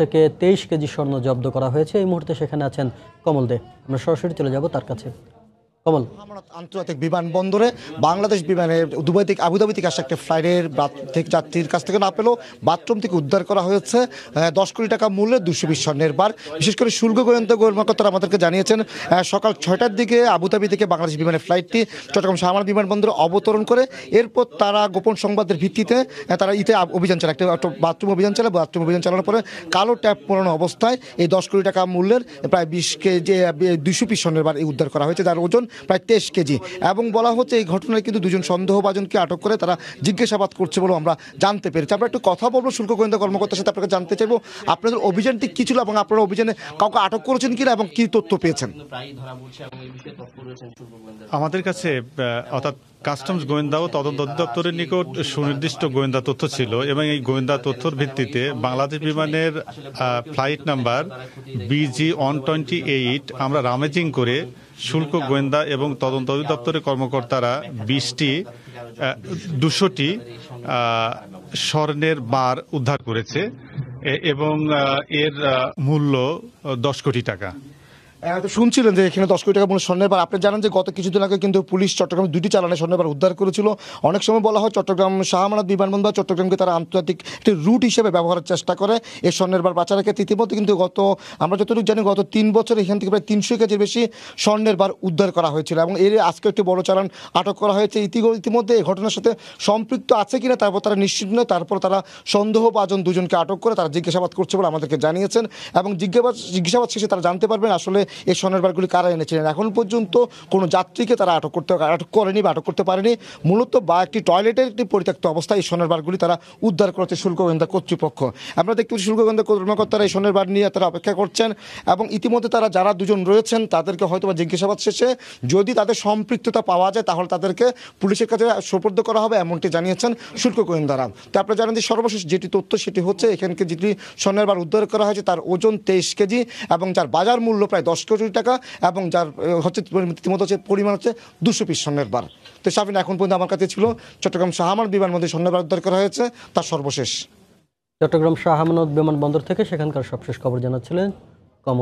থেকে 23 কেজি স্বর্ণ জব্দ করা হয়েছে। এই মুহূর্তে সেখানে আছেন কমল দে। আমরা সরাসরি চলে যাব তার কাছে। কমল, আন্তর্জাতিক বিমানবন্দরে বাংলাদেশ বিমানে দুবাই থেকে আবুধাবি থেকে আসা একটা ফ্লাইটের যাত্রীর কাছ থেকে না পেলেও বাথরুম থেকে উদ্ধার করা হয়েছে 10 কোটি টাকা মূল্যের 220 স্বর্ণের বার। বিশেষ করে শুল্ক গোয়েন্দা কর্মকর্তারা আমাদেরকে জানিয়েছেন সকাল 6টার দিকে আবুধাবি থেকে বাংলাদেশ বিমানের ফ্লাইটটি চট্টগ্রাম শাহজালাল বিমানবন্দরে অবতরণ করে এরপর তারা গোপন সংবাদের ভিত্তিতে তারা অভিযান চালায়, একটা বাথরুম অভিযান চালায়। বাথরুম অভিযান চালানোর পরে কালো ট্যাপ পরানো অবস্থায় এই 10 কোটি টাকা মূল্যের প্রায় 20 কেজি 200 পিস স্বর্ণের বার উদ্ধার করা হয়েছে, যার ওজন প্রায় 23 কেজি। এবং বলা হচ্ছে এই ঘটনায় কিন্তু দুজন সন্দেহভাজনকে আটক করে তারা জিজ্ঞাসাবাদ করছে বলে আমরা জানতে পেরেছি। আমরা একটু কথা বলবো শুল্ক গোয়েন্দা কর্মকর্তার সাথে, আপনাকে জানতে চাইবো আপনাদের অভিযানটি কি ছিল এবং আপনারা অভিযানে কাউকে আটক করেছেন কিনা এবং কি তথ্য পেয়েছেন। আমাদের কাছে অর্থাৎ কাস্টমস গোয়েন্দা ও তদন্ত অধিদপ্তরের নিকট সুনির্দিষ্ট গোয়েন্দা তথ্য ছিল এবং এই গোয়েন্দা তথ্যের ভিত্তিতে বাংলাদেশ বিমানের ফ্লাইট নাম্বার BG-128 আমরা রামেজিং করে শুল্ক গোয়েন্দা এবং তদন্ত অধিদপ্তরের কর্মকর্তারা 200টি স্বর্ণের বার উদ্ধার করেছে এবং এর মূল্য 10 কোটি টাকা। শুনছিলেন যে এখানে 10 কোটি টাকা মূল্য স্বর্ণের বার। আপনি জানেন যে গত কিছুদিন আগে কিন্তু পুলিশ চট্টগ্রামে 2টি চালানে স্বর্ণের বার উদ্ধার করেছিল। অনেক সময় বলা হয় চট্টগ্রাম শাহজালাল বিমানবন্দর চট্টগ্রামকে তারা আন্তর্জাতিক একটি রুট হিসেবে ব্যবহারের চেষ্টা করে এই স্বর্ণের বার বাঁচা রেখে। ইতিমধ্যে কিন্তু আমরা যতটুকু জানি গত 3 বছর এখান থেকে প্রায় 300 কেজির বেশি স্বর্ণের বার উদ্ধার করা হয়েছিল এবং এর আজকে একটি বড় চালান আটক করা হয়েছে। ইতিমধ্যে এই ঘটনার সাথে সম্পৃক্ত আছে কিনা তারপর তারা নিশ্চিত নয়, তারপর তারা সন্দেহভাজন দুজনকে আটক করে তারা জিজ্ঞাসাবাদ করছে বলে আমাদেরকে জানিয়েছেন এবং জিজ্ঞাসাবাদ শেষে তারা জানতে পারবেন আসলে এই স্বর্ণের বারগুলি কারা এনেছিলেন। এখন পর্যন্ত কোনো যাত্রীকে তারা আটক করেনি বা আটক করতে পারেনি। মূলত একটি টয়লেটের একটি পরিত্যক্ত অবস্থায় এই স্বর্ণের বারগুলি তারা উদ্ধার করেছে শুল্ক গোয়েন্দা কর্তৃপক্ষ। আমরা দেখতে পাচ্ছি শুল্ক গোয়েন্দা কর্মকর্তারা এই স্বর্ণের বার নিয়ে তারা অপেক্ষা করছেন এবং ইতিমধ্যে তারা যারা দুজন রয়েছেন তাদেরকে হয়তো বা জিজ্ঞাসাবাদ শেষে যদি তাদের সম্পৃক্ততা পাওয়া যায় তাহলে তাদেরকে পুলিশের কাছে সোপর্দ করা হবে এমনটি জানিয়েছেন শুল্ক গোয়েন্দারা। তো আপনারা জানেন যে সর্বশেষ যেটি তথ্য সেটি হচ্ছে এখানকে যেটি স্বর্ণের বার উদ্ধার করা হয়েছে তার ওজন 23 কেজি এবং যার বাজার মূল্য প্রায় 10 কোটি টাকা এবং যার ইতিমধ্যে হচ্ছে পরিমাণ হচ্ছে 200 পিস স্বর্ণের বার। তো সাবিনা, এখন পর্যন্ত আমার কাছে ছিল চট্টগ্রাম শাহজালাল বিমানবন্দরে স্বর্ণের বার উদ্ধার করা হয়েছে তার সর্বশেষ। চট্টগ্রাম শাহজালাল বিমানবন্দর থেকে সেখানকার সবশেষ খবর জানাচ্ছিলেন কমল।